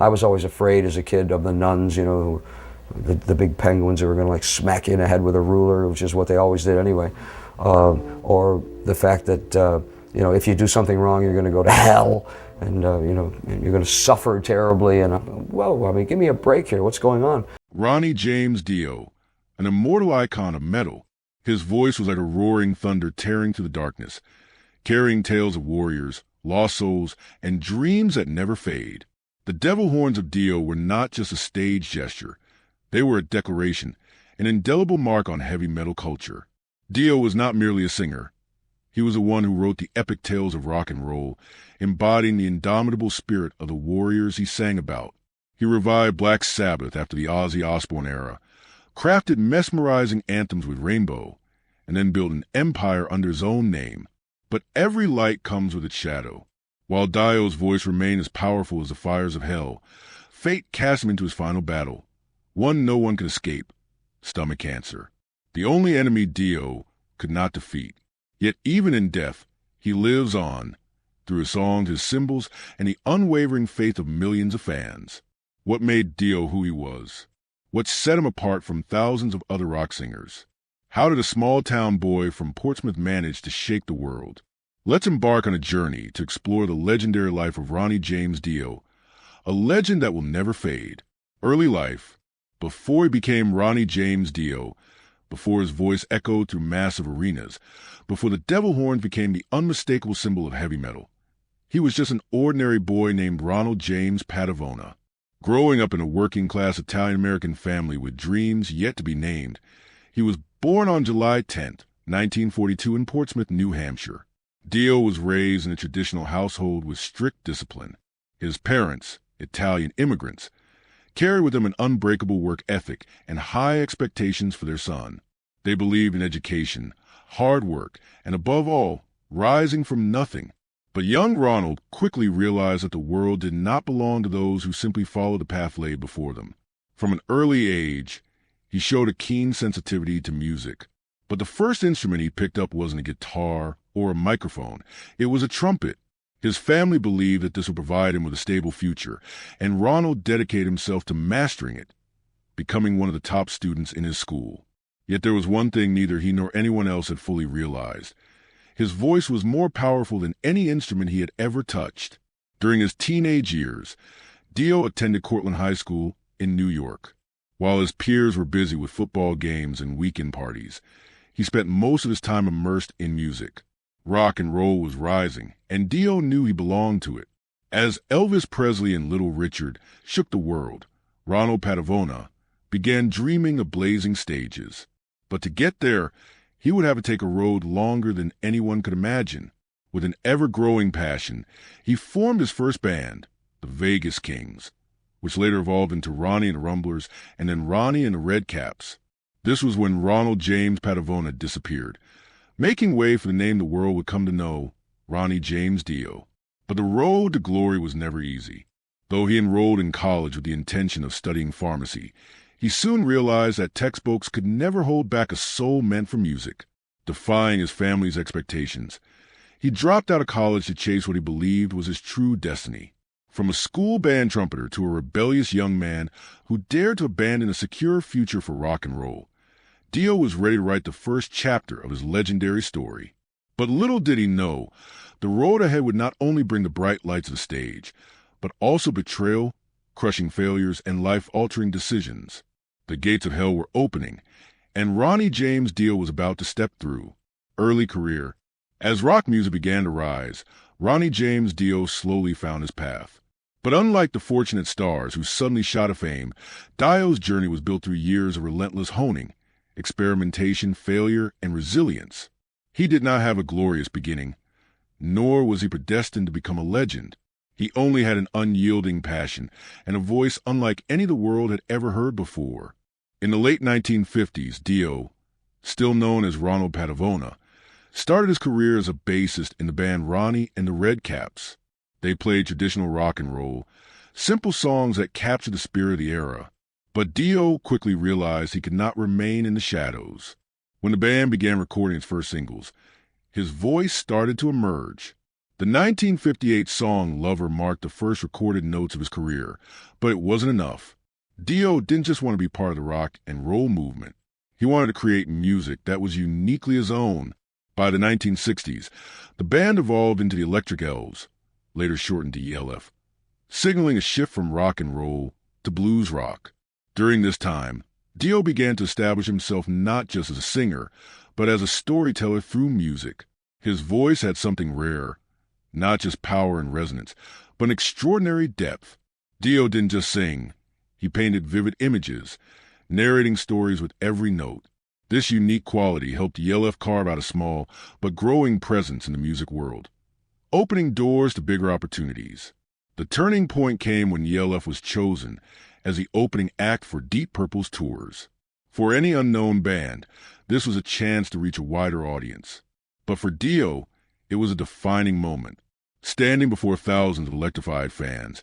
I was always afraid as a kid of the nuns, you know, the big penguins who were going to like smack you in the head with a ruler, which is what they always did anyway. Or the fact that, you know, if you do something wrong, you're going to go to hell, and, you know, you're going to suffer terribly. And, whoa, I mean, give me a break here. What's going on? Ronnie James Dio, an immortal icon of metal, his voice was like a roaring thunder tearing through the darkness, carrying tales of warriors, lost souls, and dreams that never fade. The devil horns of Dio were not just a stage gesture. They were a declaration, an indelible mark on heavy metal culture. Dio was not merely a singer. He was the one who wrote the epic tales of rock and roll, embodying the indomitable spirit of the warriors he sang about. He revived Black Sabbath after the Ozzy Osbourne era, crafted mesmerizing anthems with Rainbow, and then built an empire under his own name. But every light comes with its shadow. While Dio's voice remained as powerful as the fires of hell, fate cast him into his final battle, one no one could escape: stomach cancer. The only enemy Dio could not defeat. Yet even in death, he lives on, through his songs, his symbols, and the unwavering faith of millions of fans. What made Dio who he was? What set him apart from thousands of other rock singers? How did a small-town boy from Portsmouth manage to shake the world? Let's embark on a journey to explore the legendary life of Ronnie James Dio, a legend that will never fade. Early life, before he became Ronnie James Dio, before his voice echoed through massive arenas, before the devil horns became the unmistakable symbol of heavy metal. He was just an ordinary boy named Ronald James Padavona. Growing up in a working-class Italian-American family with dreams yet to be named, he was born on July 10, 1942 in Portsmouth, New Hampshire. Dio was raised in a traditional household with strict discipline. His parents, Italian immigrants, carried with them an unbreakable work ethic and high expectations for their son. They believed in education, hard work, and above all, rising from nothing. But young Ronald quickly realized that the world did not belong to those who simply followed the path laid before them. From an early age, he showed a keen sensitivity to music. But the first instrument he picked up wasn't a guitar or a microphone. It was a trumpet. His family believed that this would provide him with a stable future, and Ronald dedicated himself to mastering it, becoming one of the top students in his school. Yet there was one thing neither he nor anyone else had fully realized. His voice was more powerful than any instrument he had ever touched. During his teenage years, Dio attended Cortland High School in New York. While his peers were busy with football games and weekend parties, he spent most of his time immersed in music. Rock and roll was rising, and Dio knew he belonged to it. As Elvis Presley and Little Richard shook the world, Ronald Padavona began dreaming of blazing stages. But to get there, he would have to take a road longer than anyone could imagine. With an ever-growing passion, he formed his first band, the Vegas Kings, which later evolved into Ronnie and the Rumblers, and then Ronnie and the Redcaps. This was when Ronald James Padavona disappeared, making way for the name the world would come to know, Ronnie James Dio. But the road to glory was never easy. Though he enrolled in college with the intention of studying pharmacy, he soon realized that textbooks could never hold back a soul meant for music. Defying his family's expectations, he dropped out of college to chase what he believed was his true destiny. From a school band trumpeter to a rebellious young man who dared to abandon a secure future for rock and roll, Dio was ready to write the first chapter of his legendary story. But little did he know, the road ahead would not only bring the bright lights of the stage, but also betrayal, crushing failures, and life-altering decisions. The gates of hell were opening, and Ronnie James Dio was about to step through. Early career. As rock music began to rise, Ronnie James Dio slowly found his path. But unlike the fortunate stars who suddenly shot to fame, Dio's journey was built through years of relentless honing, experimentation, failure, and resilience. He did not have a glorious beginning, nor was he predestined to become a legend. He only had an unyielding passion and a voice unlike any the world had ever heard before. In the late 1950s, Dio, still known as Ronald Padavona, started his career as a bassist in the band Ronnie and the Redcaps. They played traditional rock and roll, simple songs that captured the spirit of the era. But Dio quickly realized he could not remain in the shadows. When the band began recording its first singles, his voice started to emerge. The 1958 song Lover marked the first recorded notes of his career, but it wasn't enough. Dio didn't just want to be part of the rock and roll movement. He wanted to create music that was uniquely his own. By the 1960s, the band evolved into the Electric Elves, later shortened to ELF, signaling a shift from rock and roll to blues rock. During this time, Dio began to establish himself not just as a singer, but as a storyteller through music. His voice had something rare, not just power and resonance, but an extraordinary depth. Dio didn't just sing. He painted vivid images, narrating stories with every note. This unique quality helped ELF carve out a small but growing presence in the music world, opening doors to bigger opportunities. The turning point came when ELF was chosen as the opening act for Deep Purple's tours. For any unknown band, this was a chance to reach a wider audience. But for Dio, it was a defining moment. Standing before thousands of electrified fans,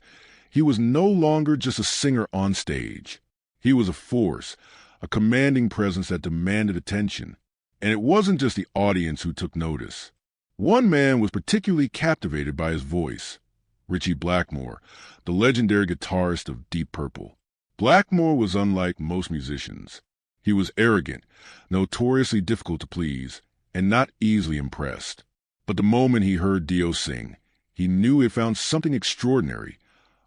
he was no longer just a singer on stage. He was a force, a commanding presence that demanded attention. And it wasn't just the audience who took notice. One man was particularly captivated by his voice, Ritchie Blackmore, the legendary guitarist of Deep Purple. Blackmore was unlike most musicians. He was arrogant, notoriously difficult to please, and not easily impressed. But the moment he heard Dio sing, he knew he had found something extraordinary,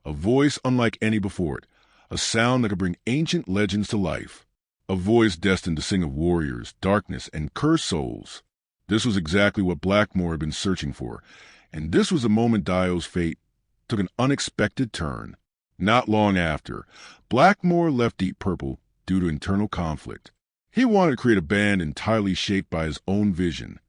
a voice unlike any before it, a sound that could bring ancient legends to life, a voice destined to sing of warriors, darkness, and cursed souls. This was exactly what Blackmore had been searching for, and this was the moment Dio's fate took an unexpected turn. Not long after, Blackmore left Deep Purple due to internal conflict. He wanted to create a band entirely shaped by his own vision,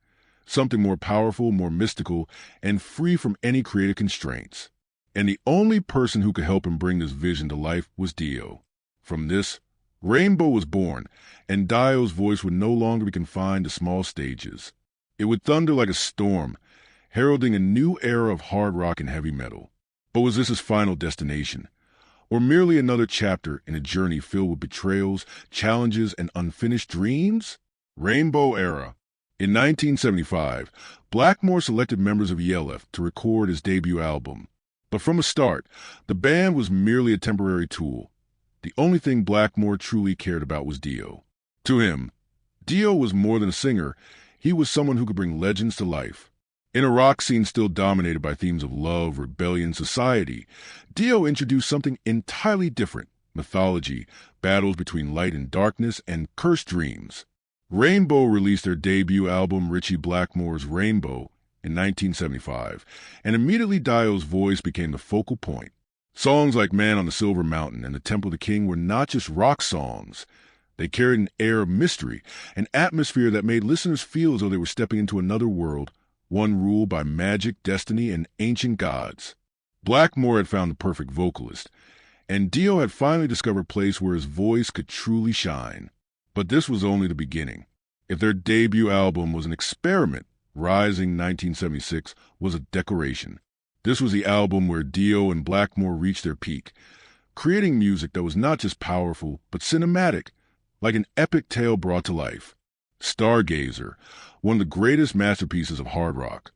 something more powerful, more mystical, and free from any creative constraints. And the only person who could help him bring this vision to life was Dio. From this, Rainbow was born, and Dio's voice would no longer be confined to small stages. It would thunder like a storm, heralding a new era of hard rock and heavy metal. But was this his final destination, or merely another chapter in a journey filled with betrayals, challenges, and unfinished dreams? Rainbow Era. In 1975, Blackmore selected members of ELF to record his debut album. But from the start, the band was merely a temporary tool. The only thing Blackmore truly cared about was Dio. To him, Dio was more than a singer. He was someone who could bring legends to life. In a rock scene still dominated by themes of love, rebellion, society, Dio introduced something entirely different: mythology, battles between light and darkness, and cursed dreams. Rainbow released their debut album, Ritchie Blackmore's Rainbow, in 1975, and immediately Dio's voice became the focal point. Songs like Man on the Silver Mountain and The Temple of the King were not just rock songs. They carried an air of mystery, an atmosphere that made listeners feel as though they were stepping into another world, one ruled by magic, destiny, and ancient gods. Blackmore had found the perfect vocalist, and Dio had finally discovered a place where his voice could truly shine. But this was only the beginning. If their debut album was an experiment, Rising 1976 was a decoration. This was the album where Dio and Blackmore reached their peak, creating music that was not just powerful, but cinematic, like an epic tale brought to life. Stargazer, one of the greatest masterpieces of hard rock,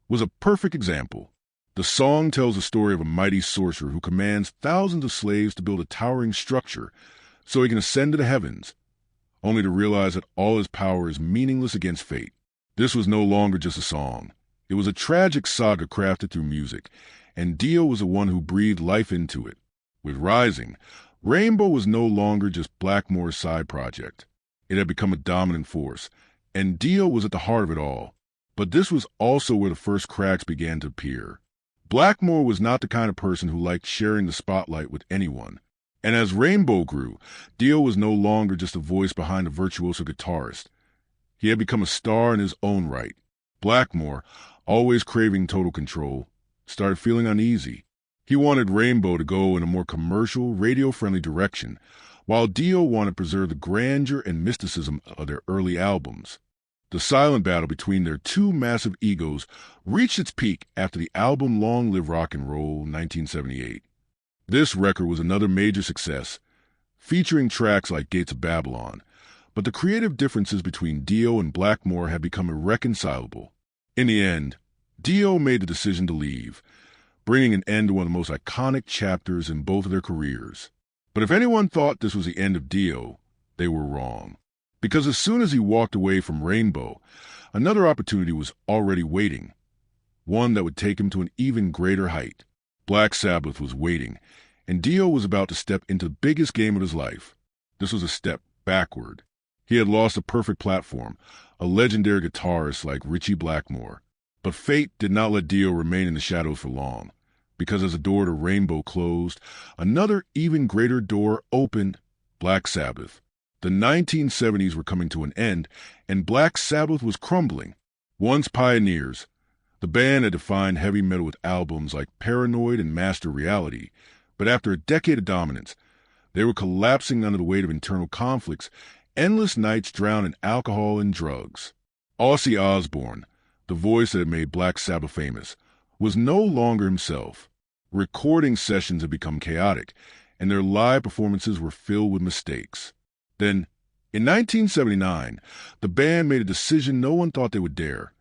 was a perfect example. The song tells the story of a mighty sorcerer who commands thousands of slaves to build a towering structure so he can ascend to the heavens, only to realize that all his power is meaningless against fate. This was no longer just a song. It was a tragic saga crafted through music, and Dio was the one who breathed life into it. With Rising, Rainbow was no longer just Blackmore's side project. It had become a dominant force, and Dio was at the heart of it all. But this was also where the first cracks began to appear. Blackmore was not the kind of person who liked sharing the spotlight with anyone. And as Rainbow grew, Dio was no longer just a voice behind a virtuoso guitarist. He had become a star in his own right. Blackmore, always craving total control, started feeling uneasy. He wanted Rainbow to go in a more commercial, radio-friendly direction, while Dio wanted to preserve the grandeur and mysticism of their early albums. The silent battle between their two massive egos reached its peak after the album Long Live Rock and Roll, 1978. This record was another major success, featuring tracks like Gates of Babylon, but the creative differences between Dio and Blackmore had become irreconcilable. In the end, Dio made the decision to leave, bringing an end to one of the most iconic chapters in both of their careers. But if anyone thought this was the end of Dio, they were wrong. Because as soon as he walked away from Rainbow, another opportunity was already waiting, one that would take him to an even greater height. Black Sabbath was waiting, and Dio was about to step into the biggest game of his life. This was a step backward. He had lost a perfect platform, a legendary guitarist like Ritchie Blackmore. But fate did not let Dio remain in the shadows for long, because as the door to Rainbow closed, another even greater door opened: Black Sabbath. The 1970s were coming to an end, and Black Sabbath was crumbling. Once pioneers, the band had defined heavy metal with albums like Paranoid and Master Reality, but after a decade of dominance, they were collapsing under the weight of internal conflicts, endless nights drowned in alcohol and drugs. Ozzy Osbourne, the voice that had made Black Sabbath famous, was no longer himself. Recording sessions had become chaotic, and their live performances were filled with mistakes. Then, in 1979, the band made a decision no one thought they would dare.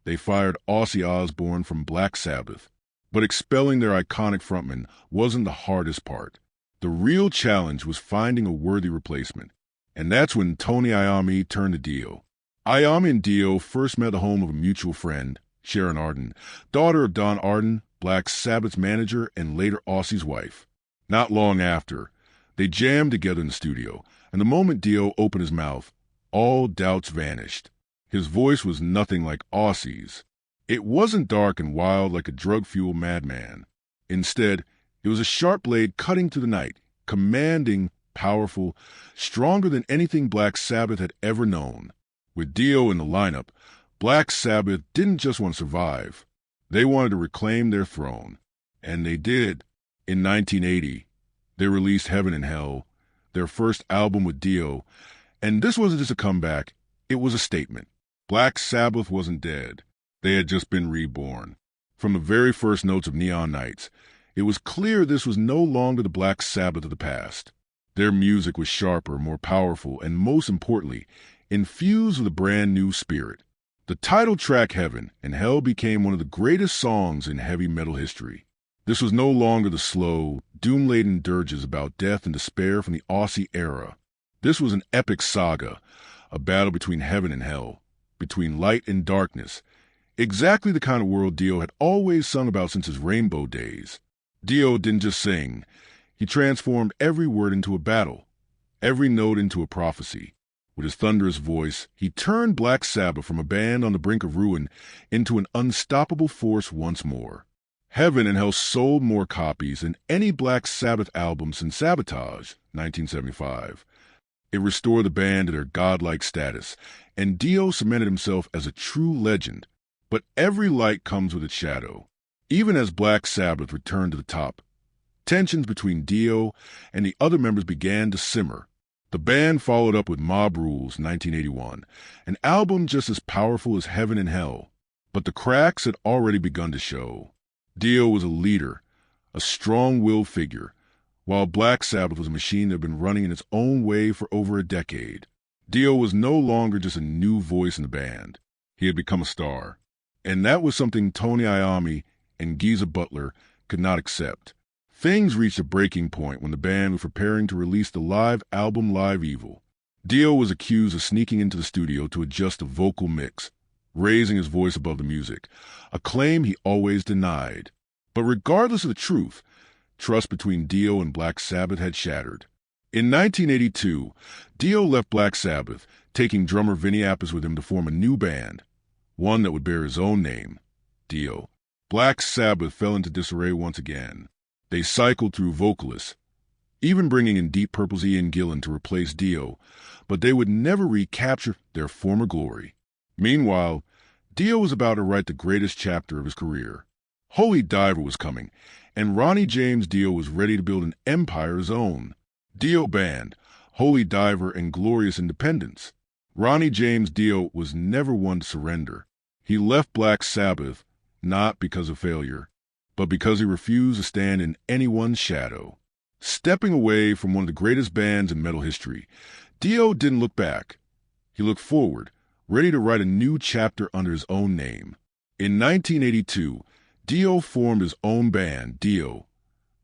They fired Ozzy Osbourne from Black Sabbath. But expelling their iconic frontman wasn't the hardest part. The real challenge was finding a worthy replacement. And that's when Tony Iommi turned to Dio. Iommi and Dio first met at the home of a mutual friend, Sharon Arden, daughter of Don Arden, Black Sabbath's manager and later Ozzy's wife. Not long after, they jammed together in the studio, and the moment Dio opened his mouth, all doubts vanished. His voice was nothing like Ozzy's. It wasn't dark and wild like a drug-fueled madman. Instead, it was a sharp blade cutting through the night, commanding, powerful, stronger than anything Black Sabbath had ever known. With Dio in the lineup, Black Sabbath didn't just want to survive. They wanted to reclaim their throne. And they did. In 1980, they released Heaven and Hell, their first album with Dio, and this wasn't just a comeback, it was a statement. Black Sabbath wasn't dead. They had just been reborn. From the very first notes of Neon Nights, it was clear this was no longer the Black Sabbath of the past. Their music was sharper, more powerful, and most importantly, infused with a brand new spirit. The title track Heaven and Hell became one of the greatest songs in heavy metal history. This was no longer the slow, doom-laden dirges about death and despair from the Ozzy era. This was an epic saga, a battle between heaven and hell, between light and darkness, exactly the kind of world Dio had always sung about since his Rainbow days. Dio didn't just sing. He transformed every word into a battle, every note into a prophecy. With his thunderous voice, he turned Black Sabbath from a band on the brink of ruin into an unstoppable force once more. Heaven and Hell sold more copies than any Black Sabbath album since Sabotage, 1975. It restored the band to their godlike status, and Dio cemented himself as a true legend. But every light comes with its shadow. Even as Black Sabbath returned to the top, tensions between Dio and the other members began to simmer. The band followed up with Mob Rules, 1981, an album just as powerful as Heaven and Hell. But the cracks had already begun to show. Dio was a leader, a strong-willed figure, while Black Sabbath was a machine that had been running in its own way for over a decade. Dio was no longer just a new voice in the band. He had become a star. And that was something Tony Iommi and Geezer Butler could not accept. Things reached a breaking point when the band was preparing to release the live album Live Evil. Dio was accused of sneaking into the studio to adjust the vocal mix, raising his voice above the music, a claim he always denied. But regardless of the truth, trust between Dio and Black Sabbath had shattered. In 1982, Dio left Black Sabbath, taking drummer Vinny Appice with him to form a new band, one that would bear his own name, Dio. Black Sabbath fell into disarray once again. They cycled through vocalists, even bringing in Deep Purple's Ian Gillan to replace Dio, but they would never recapture their former glory. Meanwhile, Dio was about to write the greatest chapter of his career. Holy Diver was coming, and Ronnie James Dio was ready to build an empire of his own. Dio Band, Holy Diver, and Glorious Independence. Ronnie James Dio was never one to surrender. He left Black Sabbath not because of failure, but because he refused to stand in anyone's shadow. Stepping away from one of the greatest bands in metal history, Dio didn't look back. He looked forward, ready to write a new chapter under his own name. In 1982, Dio formed his own band, Dio,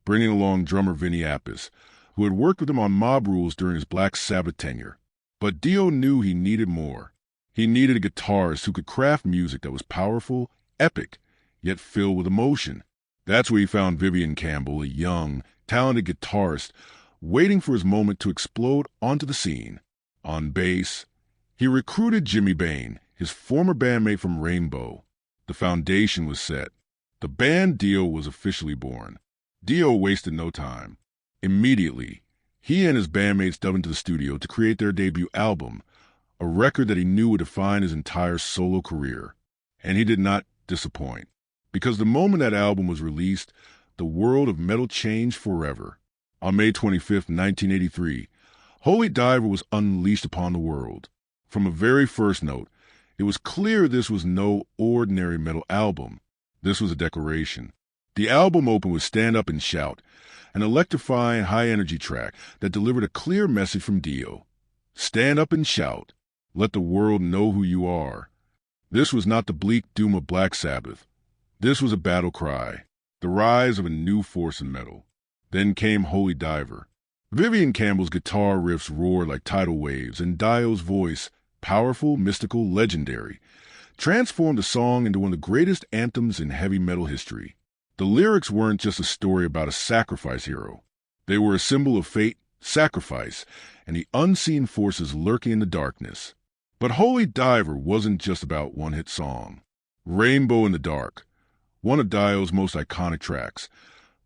bringing along drummer Vinny Appice, who had worked with him on Mob Rules during his Black Sabbath tenure. But Dio knew he needed more. He needed a guitarist who could craft music that was powerful, epic, yet filled with emotion. That's where he found Vivian Campbell, a young, talented guitarist, waiting for his moment to explode onto the scene. On bass, he recruited Jimmy Bain, his former bandmate from Rainbow. The foundation was set. The band Dio was officially born. Dio wasted no time. Immediately, he and his bandmates dove into the studio to create their debut album, a record that he knew would define his entire solo career. And he did not disappoint. Because the moment that album was released, the world of metal changed forever. On May 25, 1983, Holy Diver was unleashed upon the world. From a very first note, it was clear this was no ordinary metal album. This was a declaration. The album opened with Stand Up and Shout, an electrifying, high-energy track that delivered a clear message from Dio. Stand up and shout. Let the world know who you are. This was not the bleak doom of Black Sabbath. This was a battle cry, the rise of a new force in metal. Then came Holy Diver. Vivian Campbell's guitar riffs roared like tidal waves, and Dio's voice, powerful, mystical, legendary, transformed the song into one of the greatest anthems in heavy metal history. The lyrics weren't just a story about a sacrifice hero. They were a symbol of fate, sacrifice, and the unseen forces lurking in the darkness. But Holy Diver wasn't just about one-hit song. Rainbow in the Dark, one of Dio's most iconic tracks,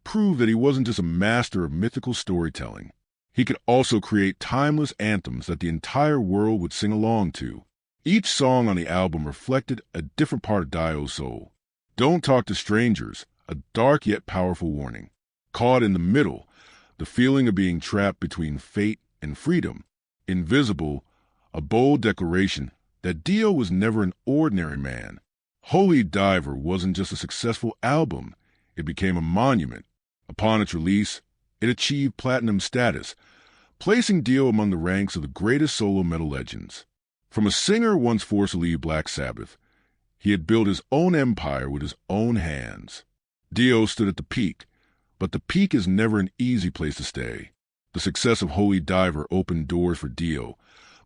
proved that he wasn't just a master of mythical storytelling. He could also create timeless anthems that the entire world would sing along to. Each song on the album reflected a different part of Dio's soul. Don't Talk to Strangers, a dark yet powerful warning. Caught in the Middle, the feeling of being trapped between fate and freedom. Invisible, a bold declaration that Dio was never an ordinary man. Holy Diver wasn't just a successful album, it became a monument. Upon its release, it achieved platinum status, placing Dio among the ranks of the greatest solo metal legends. From a singer once forced to leave Black Sabbath, he had built his own empire with his own hands. Dio stood at the peak, but the peak is never an easy place to stay. The success of Holy Diver opened doors for Dio,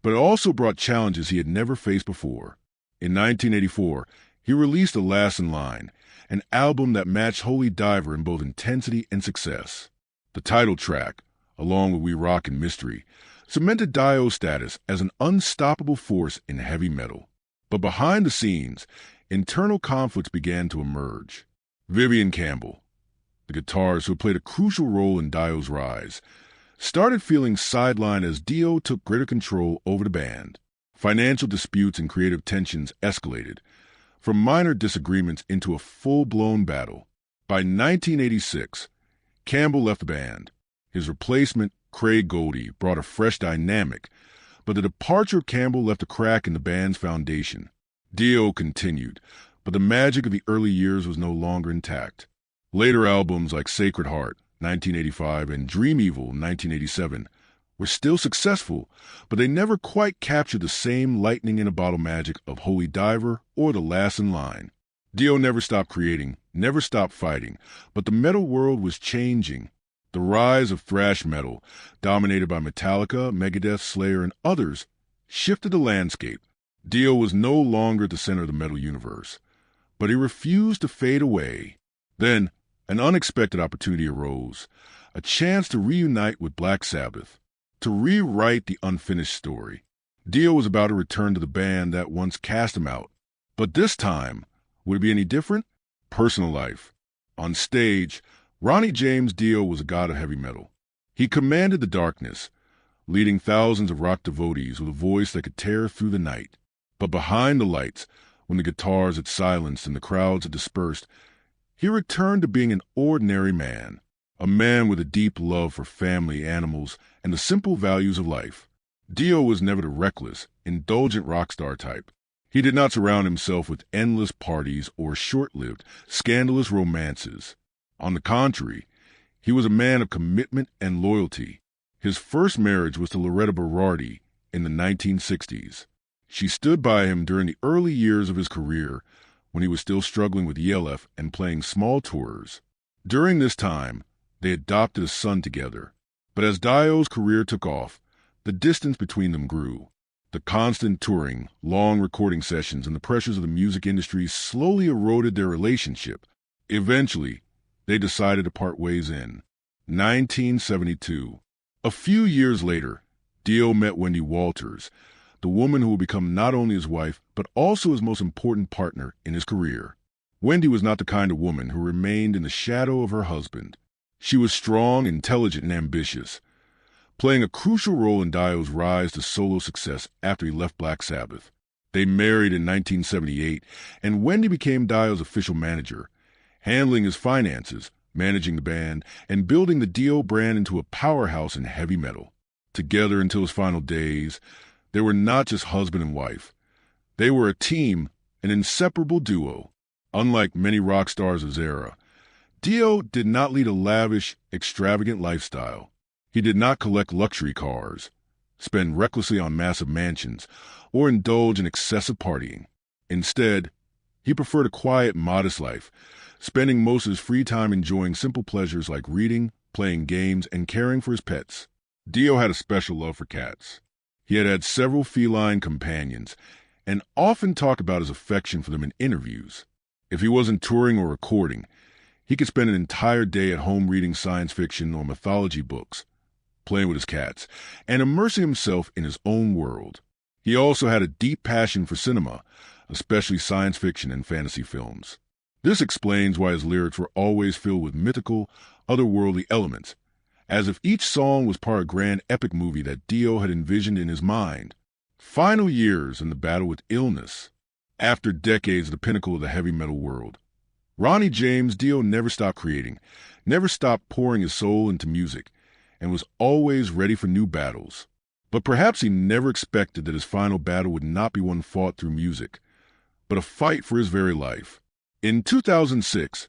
but it also brought challenges he had never faced before. In 1984, he released The Last in Line, an album that matched Holy Diver in both intensity and success. The title track, along with We Rock and Mystery, cemented Dio's status as an unstoppable force in heavy metal. But behind the scenes, internal conflicts began to emerge. Vivian Campbell, the guitarist who played a crucial role in Dio's rise, started feeling sidelined as Dio took greater control over the band. Financial disputes and creative tensions escalated, from minor disagreements into a full-blown battle. By 1986, Campbell left the band. His replacement, Craig Goldie, brought a fresh dynamic, but the departure of Campbell left a crack in the band's foundation. Dio continued, but the magic of the early years was no longer intact. Later albums like Sacred Heart, 1985, and Dream Evil, 1987, were still successful, but they never quite captured the same lightning-in-a-bottle magic of Holy Diver or The Last in Line. Dio never stopped creating, never stopped fighting, but the metal world was changing. The rise of thrash metal, dominated by Metallica, Megadeth, Slayer, and others, shifted the landscape. Dio was no longer at the center of the metal universe, but he refused to fade away. Then, an unexpected opportunity arose, a chance to reunite with Black Sabbath, to rewrite the unfinished story. Dio was about to return to the band that once cast him out, but this time, would it be any different? Personal life. On stage, Ronnie James Dio was a god of heavy metal. He commanded the darkness, leading thousands of rock devotees with a voice that could tear through the night. But behind the lights, when the guitars had silenced and the crowds had dispersed, he returned to being an ordinary man, a man with a deep love for family, animals, and the simple values of life. Dio was never the reckless, indulgent rock star type. He did not surround himself with endless parties or short-lived, scandalous romances. On the contrary, he was a man of commitment and loyalty. His first marriage was to Loretta Berardi in the 1960s. She stood by him during the early years of his career, when he was still struggling with ELF and playing small tours. During this time, they adopted a son together. But as Dio's career took off, the distance between them grew. The constant touring, long recording sessions, and the pressures of the music industry slowly eroded their relationship. Eventually, they decided to part ways in 1972. A few years later, Dio met Wendy Walters, the woman who would become not only his wife, but also his most important partner in his career. Wendy was not the kind of woman who remained in the shadow of her husband. She was strong, intelligent, and ambitious, playing a crucial role in Dio's rise to solo success after he left Black Sabbath. They married in 1978, and Wendy became Dio's official manager, handling his finances, managing the band, and building the Dio brand into a powerhouse in heavy metal. Together until his final days, they were not just husband and wife. They were a team, an inseparable duo. Unlike many rock stars of his era, Dio did not lead a lavish, extravagant lifestyle. He did not collect luxury cars, spend recklessly on massive mansions, or indulge in excessive partying. Instead, he preferred a quiet, modest life, spending most of his free time enjoying simple pleasures like reading, playing games, and caring for his pets. Dio had a special love for cats. He had had several feline companions, and often talked about his affection for them in interviews. If he wasn't touring or recording, he could spend an entire day at home reading science fiction or mythology books, playing with his cats, and immersing himself in his own world. He also had a deep passion for cinema, especially science fiction and fantasy films. This explains why his lyrics were always filled with mythical, otherworldly elements, as if each song was part of a grand epic movie that Dio had envisioned in his mind. Final years in the battle with illness. After decades at the pinnacle of the heavy metal world, Ronnie James Dio never stopped creating, never stopped pouring his soul into music, and was always ready for new battles. But perhaps he never expected that his final battle would not be one fought through music, but a fight for his very life. In 2006,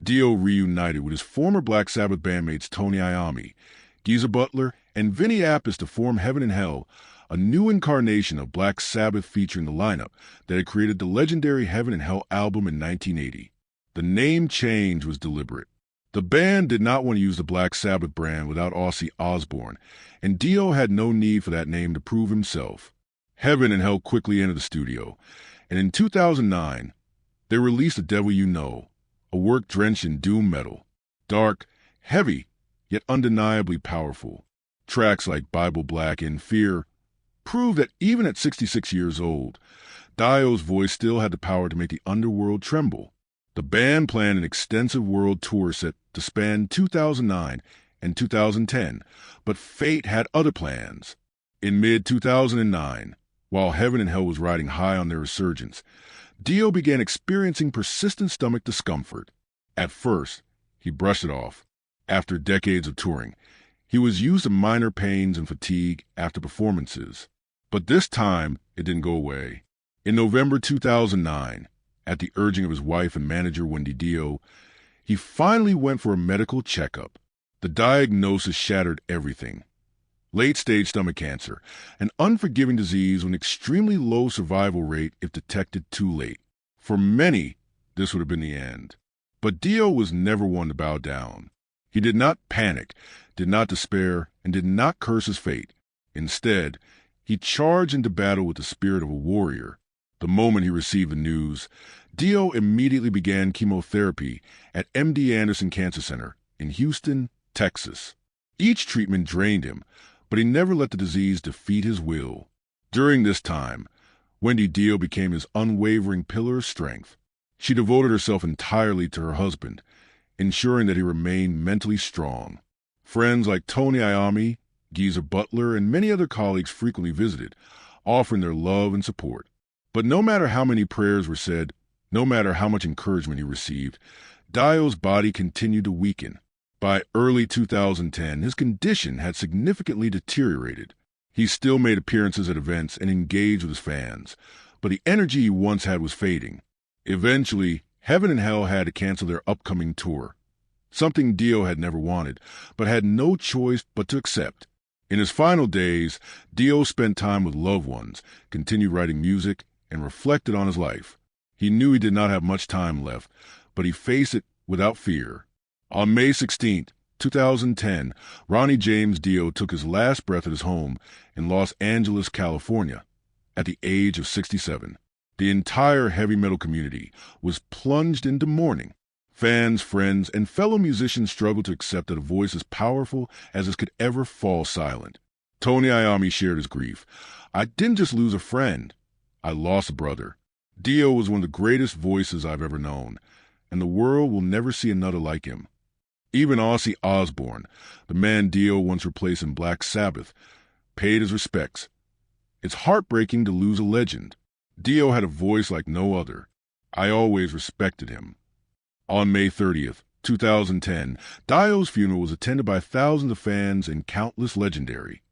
Dio reunited with his former Black Sabbath bandmates Tony Iommi, Geezer Butler, and Vinny Appice to form Heaven and Hell, a new incarnation of Black Sabbath featuring the lineup that had created the legendary Heaven and Hell album in 1980. The name change was deliberate. The band did not want to use the Black Sabbath brand without Ozzy Osbourne, and Dio had no need for that name to prove himself. Heaven and Hell quickly entered the studio, and in 2009, they released The Devil You Know, a work drenched in doom metal. Dark, heavy, yet undeniably powerful. Tracks like Bible Black and Fear prove that even at 66 years old, Dio's voice still had the power to make the underworld tremble. The band planned an extensive world tour set to span 2009 and 2010, but fate had other plans. In mid-2009, while Heaven and Hell was riding high on their resurgence, Dio began experiencing persistent stomach discomfort. At first, he brushed it off. After decades of touring, he was used to minor pains and fatigue after performances. But this time, it didn't go away. In November 2009, at the urging of his wife and manager Wendy Dio, he finally went for a medical checkup. The diagnosis shattered everything. Late-stage stomach cancer, an unforgiving disease with an extremely low survival rate if detected too late. For many, this would have been the end. But Dio was never one to bow down. He did not panic, did not despair, and did not curse his fate. Instead, he charged into battle with the spirit of a warrior. The moment he received the news, Dio immediately began chemotherapy at MD Anderson Cancer Center in Houston, Texas. Each treatment drained him, but he never let the disease defeat his will. During this time, Wendy Dio became his unwavering pillar of strength. She devoted herself entirely to her husband, ensuring that he remained mentally strong. Friends like Tony Iommi, Geezer Butler, and many other colleagues frequently visited, offering their love and support. But no matter how many prayers were said, no matter how much encouragement he received, Dio's body continued to weaken. By early 2010, his condition had significantly deteriorated. He still made appearances at events and engaged with his fans, but the energy he once had was fading. Eventually, Heaven and Hell had to cancel their upcoming tour, something Dio had never wanted, but had no choice but to accept. In his final days, Dio spent time with loved ones, continued writing music, and reflected on his life. He knew he did not have much time left, but he faced it without fear. On May 16, 2010, Ronnie James Dio took his last breath at his home in Los Angeles, California, at the age of 67. The entire heavy metal community was plunged into mourning. Fans, friends, and fellow musicians struggled to accept that a voice as powerful as his could ever fall silent. Tony Iommi shared his grief. "I didn't just lose a friend. I lost a brother. Dio was one of the greatest voices I've ever known, and the world will never see another like him." Even Ozzy Osbourne, the man Dio once replaced in Black Sabbath, paid his respects. It's heartbreaking to lose a legend. Dio had a voice like no other. I always respected him. On May 30th, 2010, Dio's funeral was attended by thousands of fans and countless legendary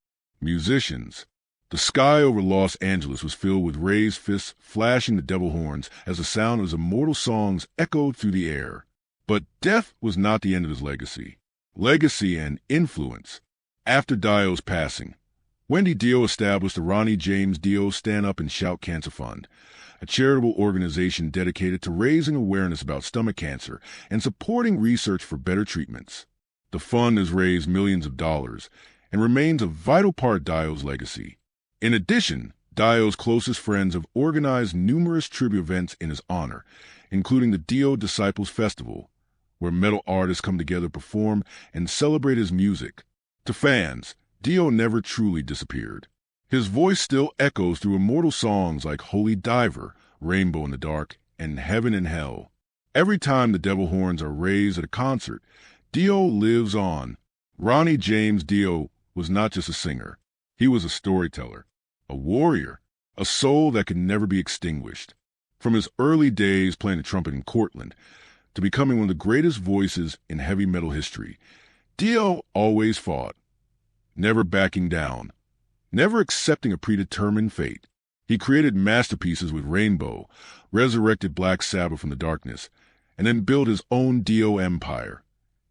musicians. The sky over Los Angeles was filled with raised fists flashing the devil horns as the sound of his immortal songs echoed through the air. But death was not the end of his legacy. Legacy and influence. After Dio's passing, Wendy Dio established the Ronnie James Dio Stand Up and Shout Cancer Fund, a charitable organization dedicated to raising awareness about stomach cancer and supporting research for better treatments. The fund has raised millions of dollars and remains a vital part of Dio's legacy. In addition, Dio's closest friends have organized numerous tribute events in his honor, including the Dio Disciples Festival, where metal artists come together to perform and celebrate his music. To fans, Dio never truly disappeared. His voice still echoes through immortal songs like Holy Diver, Rainbow in the Dark, and Heaven and Hell. Every time the devil horns are raised at a concert, Dio lives on. Ronnie James Dio was not just a singer. He was a storyteller, a warrior, a soul that could never be extinguished. From his early days playing the trumpet in Cortland to becoming one of the greatest voices in heavy metal history, Dio always fought, never backing down, never accepting a predetermined fate. He created masterpieces with Rainbow, resurrected Black Sabbath from the darkness, and then built his own Dio empire,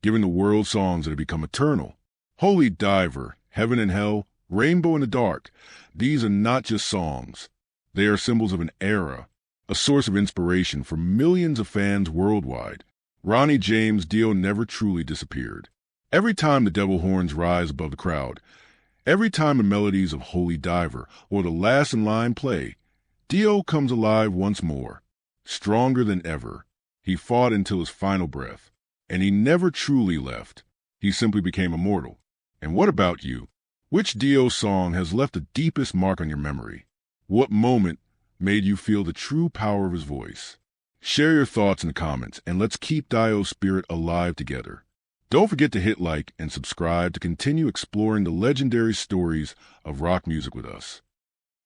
giving the world songs that have become eternal. Holy Diver, Heaven and Hell, Rainbow in the Dark, these are not just songs. They are symbols of an era, a source of inspiration for millions of fans worldwide. Ronnie James Dio never truly disappeared. Every time the devil horns rise above the crowd, every time the melodies of Holy Diver or The Last in Line play, Dio comes alive once more, stronger than ever. He fought until his final breath, and he never truly left. He simply became immortal. And what about you? Which Dio song has left the deepest mark on your memory? What moment made you feel the true power of his voice? Share your thoughts in the comments, and let's keep Dio's spirit alive together. Don't forget to hit like and subscribe to continue exploring the legendary stories of rock music with us.